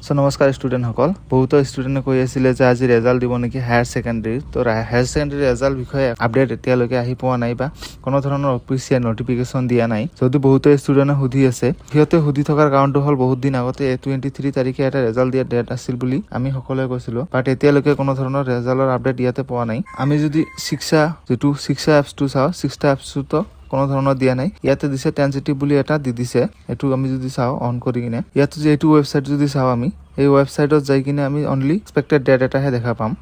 so নমস্কাৰ student সকল বহুত ষ্টুডেণ্টে কৈ আছিল যে আজি ৰিজাল্ট দিব নেকি হায়াৰ সেকেন্ডাৰী তো হায়াৰ সেকেন্ডাৰী ৰিজাল্ট বিষয়ে আপডেট এতিয়ালৈকে আহি পোৱা নাই বা কোনো ধৰণৰ অফিচিয়েল নটিফিকেশন দিয়া নাই যদি বহুত ষ্টুডেণ্টে সুধি আছে সিহঁতে সুধি থকাৰ কাৰণটো হ'ল বহুত দিন আগতে 23 তাৰিখে এটা ৰিজাল্ট দিয়া ডেট আছিল বুলি আমি সকলোৱে কৈছিলো বাট এতিয়ালৈকে কোনো ধৰণৰ ৰিজাল্টৰ আপডেট ইয়াতে পোৱা নাই আমি যদি শিক্ষা এপছটো চাওঁ শিক্ষা এপছটো কোনো ধৰণৰ দিয়া নাই ইয়াতে দিছে টেনজিটিভ বুলি এটা দি দিছে এটো আমি যদি চাওঁ অন কৰি কিনে ইয়াতে যে এটো ওয়েবসাইট যদি চাওঁ আমি এই ওয়েবসাইটত যাই কিনে আমি অনলি এক্সপেক্টেড ডেট এটাহে দেখা পাম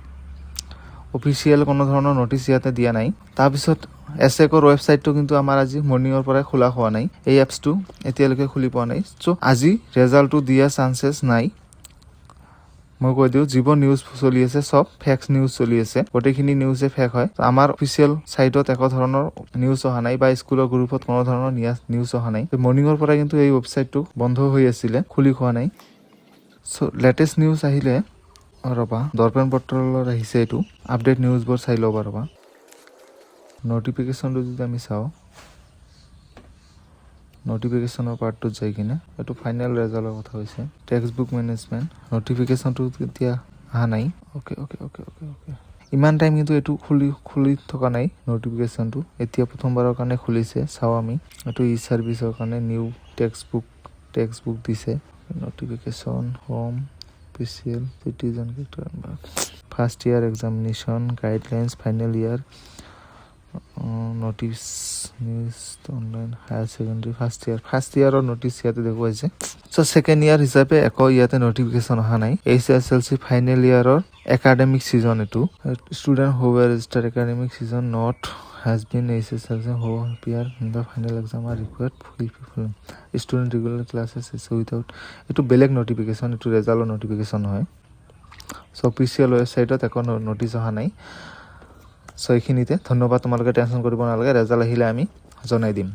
অফিচিয়েল কোনো ধৰণৰ নোটিছ ইয়াতে দিয়া নাই তাৰ পিছত এসএকৰ ওয়েবসাইটটো কিন্তু আমাৰ আজি মৰ্নিংৰ পৰা খোলা হোৱা নাই এই এপছটো এতিয়ালৈকে খুলি পোৱা নাই সো আজি ৰিজাল্টটো দিয়া চান্সেছ নাই মই কৈ দিও জীৱ নিউজ চলি আছে সব ফেক্স নিউজ চলি আছে গোটেইখিনি নিউজে ফেক হয় আমাৰ অফিচিয়েল সাইটত একো ধৰণৰ নিউজ অহা নাই বা স্কুলৰ গ্ৰুপত কোনো ধৰণৰ নিউজ অহা নাই মৰ্নিংৰ পৰা কিন্তু এই ওয়েবসাইটটো বন্ধ হৈ আছিল খুলি হোৱা নাই সো লেটেষ্ট নিউজ আহিলে ৰবা দৰ্পণ পত্ৰৰ আহিছে এটো আপডেট নিউজবোৰ চাই লবা ৰবা নটিফিকেশনটো যদি আমি চাওঁ নটিফিকেশনৰ পাৰ্টটো যাই কিনে এটো ফাইনাল ৰিজাল্টৰ কথা হৈছে টেক্সট বুক মেনেজমেন্ট নটিফিকেশনটো এতিয়া আহা নাই ওকে ইমান টাইম কিন্তু এটো খুলি থকা নাই নটিফিকেশনটো এতিয়া প্ৰথমবাৰৰ কাৰণে খুলিছে চাও আমি এটো ই সাৰ্ভিসৰ কাৰণে নিউ টেক্সট বুক দিছে notification home official citizen first year examination guidelines final year notice news online higher secondary first year or notice ইয়াতে দেখো আছে so second year হিচাপে একো ইয়াতে নোটিফিকেশন অহা নাই AHSEC ফাইনাল ইয়াৰৰ একাডেমিক সিজন এটো student who were registered academic season not has been AHSEC who appear in the final exam are required full student regular classes is without এটো বেলেগ notification এটো ৰেজাল্টৰ নোটিফিকেশন হয় সো অফিশিয়াল ওয়েবসাইটত একো notice অহা নাই সো এইখিনিতে ধন্যবাদ তোমালোকে টেনশন কৰিব নালাগে ৰেজাল্ট আহিলে আমি জনাই দিম